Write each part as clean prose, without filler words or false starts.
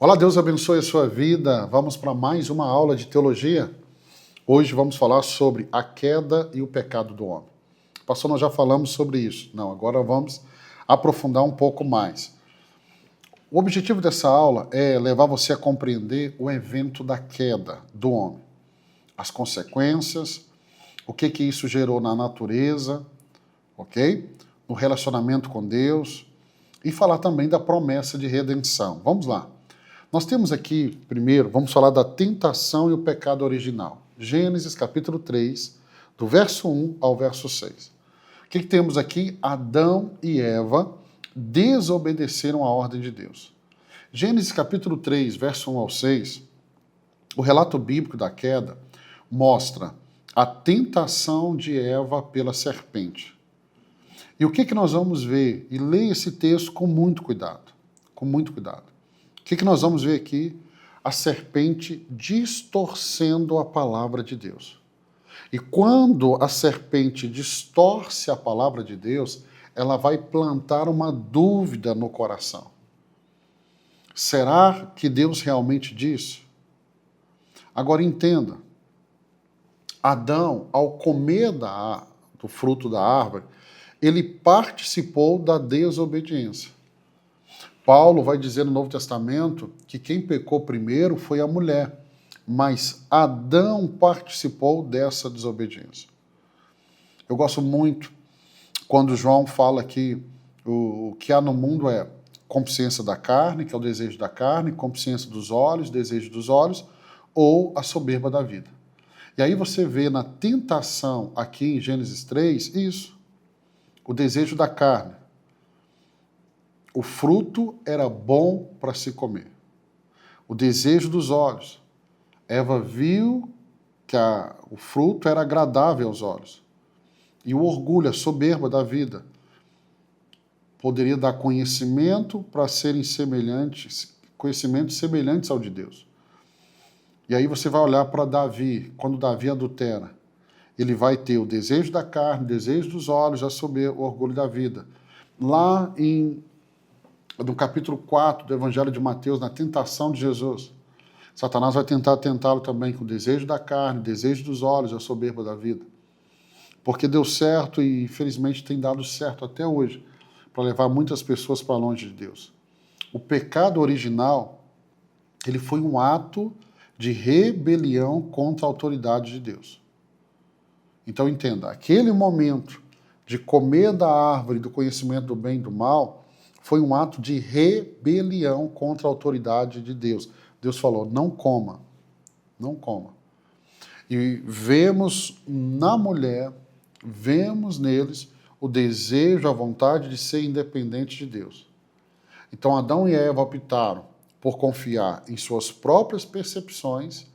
Olá, Deus abençoe a sua vida. Vamos para mais uma aula de teologia. Hoje vamos falar sobre a queda e o pecado do homem. Pastor, nós já falamos sobre isso. Não, agora vamos aprofundar um pouco mais. O objetivo dessa aula é levar você a compreender o evento da queda do homem, as consequências, o que isso gerou na natureza, ok? No relacionamento com Deus e falar também da promessa de redenção. Vamos lá. Nós temos aqui, primeiro, vamos falar da tentação e o pecado original. Gênesis capítulo 3, do verso 1 ao verso 6. O que temos aqui? Adão e Eva desobedeceram a ordem de Deus. Gênesis capítulo 3, verso 1 ao 6, o relato bíblico da queda mostra a tentação de Eva pela serpente. E o que nós vamos ver? E leia esse texto com muito cuidado, com muito cuidado. O que nós vamos ver aqui? A serpente distorcendo a palavra de Deus. E quando a serpente distorce a palavra de Deus, ela vai plantar uma dúvida no coração. Será que Deus realmente disse? Agora entenda, Adão, ao comer do fruto da árvore, ele participou da desobediência. Paulo vai dizer no Novo Testamento que quem pecou primeiro foi a mulher, mas Adão participou dessa desobediência. Eu gosto muito quando João fala que o que há no mundo é concupiscência da carne, que é o desejo da carne, concupiscência dos olhos, desejo dos olhos, ou a soberba da vida. E aí você vê na tentação aqui em Gênesis 3, isso, o desejo da carne. O fruto era bom para se comer. O desejo dos olhos. Eva viu que o fruto era agradável aos olhos. E o orgulho, a soberba da vida, poderia dar conhecimento para serem conhecimentos semelhantes ao de Deus. E aí você vai olhar para Davi, quando Davi adultera, ele vai ter o desejo da carne, o desejo dos olhos, a soberba, o orgulho da vida. Lá no capítulo 4 do Evangelho de Mateus, na tentação de Jesus, Satanás vai tentar tentá-lo também com o desejo da carne, o desejo dos olhos, a soberba da vida. Porque deu certo e, infelizmente, tem dado certo até hoje, para levar muitas pessoas para longe de Deus. O pecado original, ele foi um ato de rebelião contra a autoridade de Deus. Então, entenda, aquele momento de comer da árvore do conhecimento do bem e do mal, foi um ato de rebelião contra a autoridade de Deus. Deus falou, não coma, não coma. E vemos na mulher, vemos neles o desejo, a vontade de ser independente de Deus. Então Adão e Eva optaram por confiar em suas próprias percepções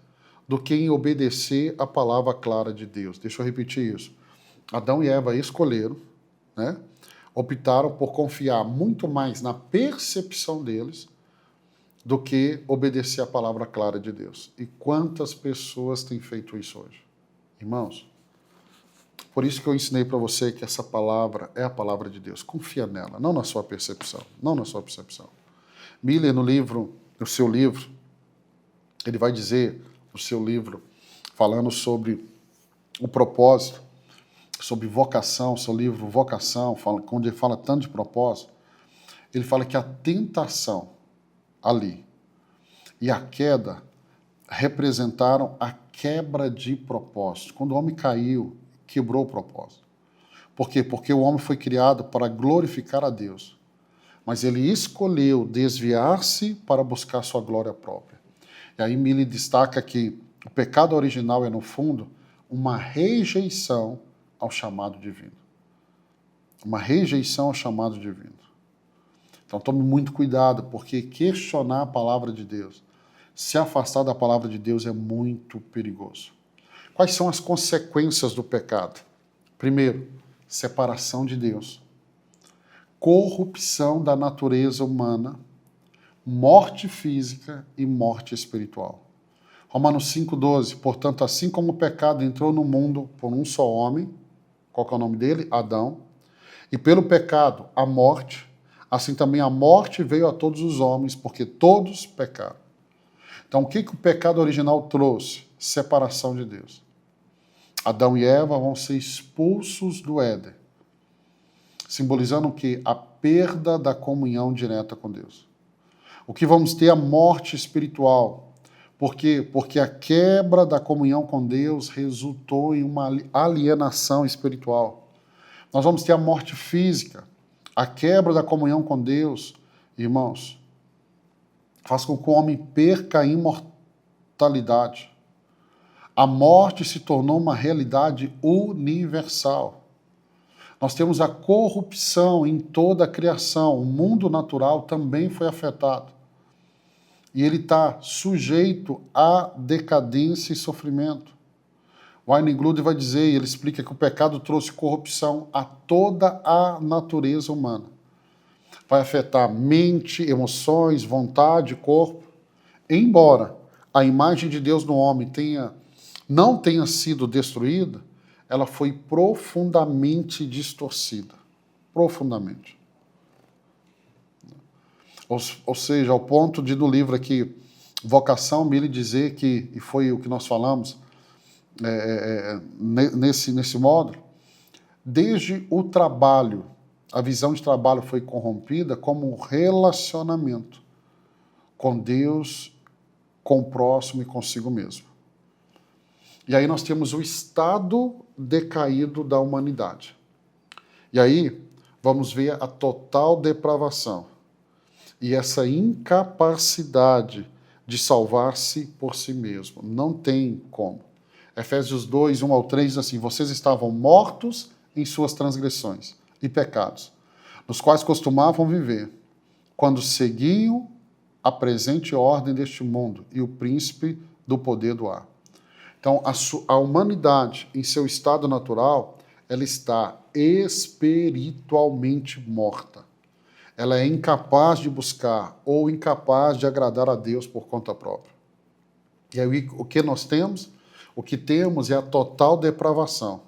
do que em obedecer a palavra clara de Deus. Deixa eu repetir isso. Adão e Eva escolheram, né? Optaram por confiar muito mais na percepção deles do que obedecer a palavra clara de Deus. E quantas pessoas têm feito isso hoje? Irmãos, por isso que eu ensinei para você que essa palavra é a palavra de Deus. Confia nela, não na sua percepção, não na sua percepção. Miller, no seu livro, ele vai dizer, no seu livro, falando sobre o propósito, sobre vocação, seu livro Vocação, onde ele fala tanto de propósito, ele fala que a tentação ali e a queda representaram a quebra de propósito. Quando o homem caiu, quebrou o propósito. Por quê? Porque o homem foi criado para glorificar a Deus, mas ele escolheu desviar-se para buscar sua glória própria. E aí Miller destaca que o pecado original é, no fundo, uma rejeição ao chamado divino. Uma rejeição ao chamado divino. Então tome muito cuidado, porque questionar a palavra de Deus, se afastar da palavra de Deus é muito perigoso. Quais são as consequências do pecado? Primeiro, separação de Deus, corrupção da natureza humana, morte física e morte espiritual. Romanos 5,12, portanto, assim como o pecado entrou no mundo por um só homem, qual que é o nome dele? Adão. E pelo pecado, a morte, assim também a morte veio a todos os homens, porque todos pecaram. Então, o que o pecado original trouxe? Separação de Deus. Adão e Eva vão ser expulsos do Éden, simbolizando o quê? A perda da comunhão direta com Deus. O que vamos ter? A morte espiritual. Por quê? Porque a quebra da comunhão com Deus resultou em uma alienação espiritual. Nós vamos ter a morte física. A quebra da comunhão com Deus, irmãos, faz com que o homem perca a imortalidade. A morte se tornou uma realidade universal. Nós temos a corrupção em toda a criação. O mundo natural também foi afetado. E ele está sujeito à decadência e sofrimento. Wayne Grudem vai dizer, e ele explica que o pecado trouxe corrupção a toda a natureza humana. Vai afetar mente, emoções, vontade, corpo. Embora a imagem de Deus no homem não tenha sido destruída, ela foi profundamente distorcida. Profundamente. Ou seja, ao ponto de no livro aqui, Vocação, Mille dizer que, e foi o que nós falamos nesse módulo, desde o trabalho, a visão de trabalho foi corrompida como um relacionamento com Deus, com o próximo e consigo mesmo. E aí nós temos o estado decaído da humanidade. E aí vamos ver a total depravação. E essa incapacidade de salvar-se por si mesmo. Não tem como. Efésios 2, 1 ao 3 diz assim, vocês estavam mortos em suas transgressões e pecados, nos quais costumavam viver, quando seguiam a presente ordem deste mundo e o príncipe do poder do ar. Então, a humanidade, em seu estado natural, ela está espiritualmente morta. Ela é incapaz de buscar ou incapaz de agradar a Deus por conta própria. E aí, o que nós temos? O que temos é a total depravação.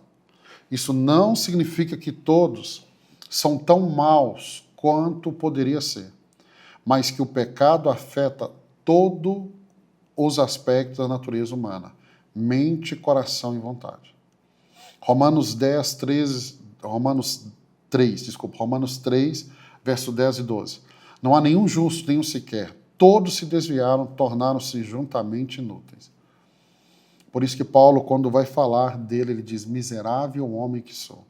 Isso não significa que todos são tão maus quanto poderia ser, mas que o pecado afeta todos os aspectos da natureza humana, mente, coração e vontade. Romanos 3, verso 10 e 12. Não há nenhum justo, nenhum sequer. Todos se desviaram, tornaram-se juntamente inúteis. Por isso que Paulo, quando vai falar dele, ele diz, miserável homem que sou.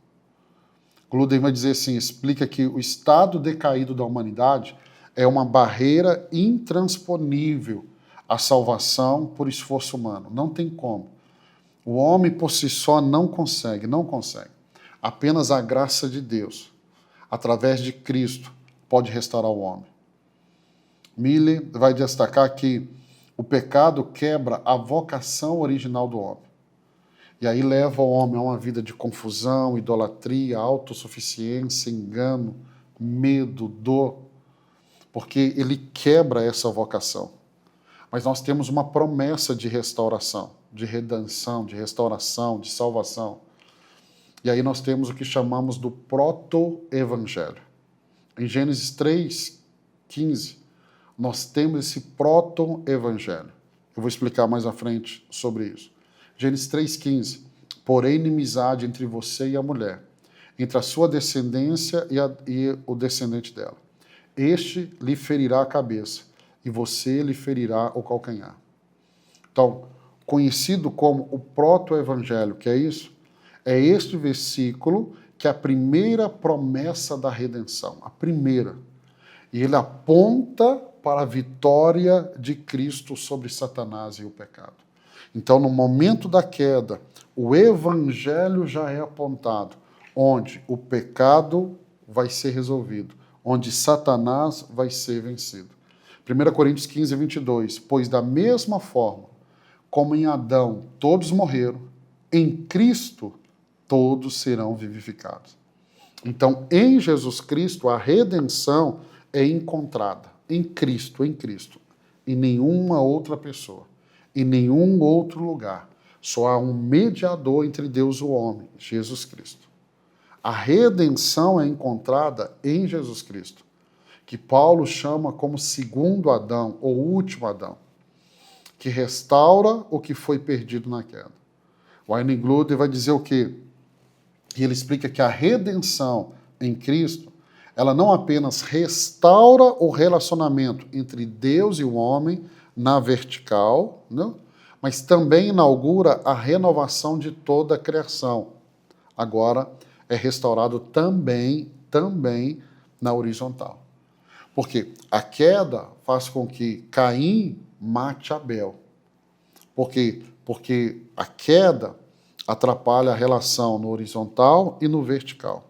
Grudem vai dizer assim, explica que o estado decaído da humanidade é uma barreira intransponível à salvação por esforço humano. Não tem como. O homem por si só não consegue. Apenas a graça de Deus, através de Cristo, pode restaurar o homem. Mille vai destacar que o pecado quebra a vocação original do homem. E aí leva o homem a uma vida de confusão, idolatria, autossuficiência, engano, medo, dor, porque ele quebra essa vocação. Mas nós temos uma promessa de restauração, de redenção, de restauração, de salvação. E aí nós temos o que chamamos do proto-evangelho. Em Gênesis 3:15, nós temos esse proto-evangelho. Eu vou explicar mais à frente sobre isso. Gênesis 3:15, porém inimizade entre você e a mulher, entre a sua descendência e o descendente dela. Este lhe ferirá a cabeça, e você lhe ferirá o calcanhar. Então, conhecido como o proto-evangelho, que é isso? É este versículo que é a primeira promessa da redenção, a primeira. E ele aponta para a vitória de Cristo sobre Satanás e o pecado. Então, no momento da queda, o evangelho já é apontado, onde o pecado vai ser resolvido, onde Satanás vai ser vencido. 1 Coríntios 15, 22, pois da mesma forma como em Adão todos morreram, em Cristo todos serão vivificados. Então, em Jesus Cristo, a redenção é encontrada em Cristo, em nenhuma outra pessoa, em nenhum outro lugar. Só há um mediador entre Deus e o homem, Jesus Cristo. A redenção é encontrada em Jesus Cristo. que Paulo chama como segundo Adão, ou último Adão, que restaura o que foi perdido na queda. O Wayne Grudem vai dizer o quê? E ele explica que a redenção em Cristo, ela não apenas restaura o relacionamento entre Deus e o homem na vertical, né? Mas também inaugura a renovação de toda a criação. Agora é restaurado também na horizontal. Porque a queda faz com que Caim mate Abel. Por quê? Porque a queda atrapalha a relação no horizontal e no vertical.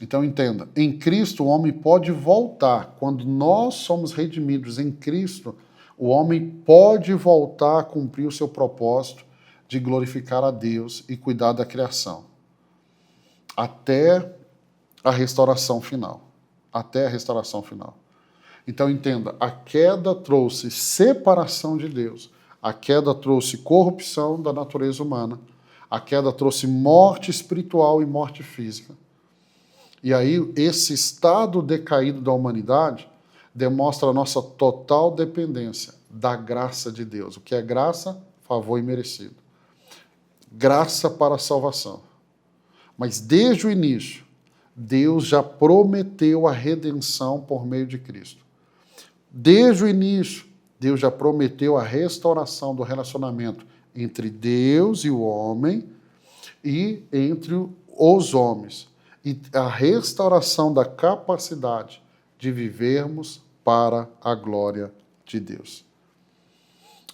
Então entenda, em Cristo o homem pode voltar. Quando nós somos redimidos em Cristo, o homem pode voltar a cumprir o seu propósito de glorificar a Deus e cuidar da criação. Até a restauração final. Até a restauração final. Então entenda, a queda trouxe separação de Deus. A queda trouxe corrupção da natureza humana. A queda trouxe morte espiritual e morte física. E aí, esse estado decaído da humanidade demonstra a nossa total dependência da graça de Deus. O que é graça? Favor imerecido. Graça para a salvação. Mas desde o início, Deus já prometeu a redenção por meio de Cristo. Desde o início, Deus já prometeu a restauração do relacionamento entre Deus e o homem e entre os homens. E a restauração da capacidade de vivermos para a glória de Deus.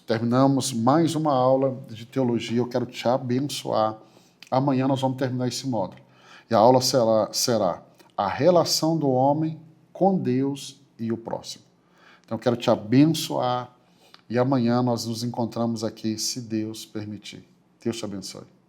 Terminamos mais uma aula de teologia, eu quero te abençoar. Amanhã nós vamos terminar esse módulo. E a aula será a relação do homem com Deus e o próximo. Então eu quero te abençoar e amanhã nós nos encontramos aqui, se Deus permitir. Deus te abençoe.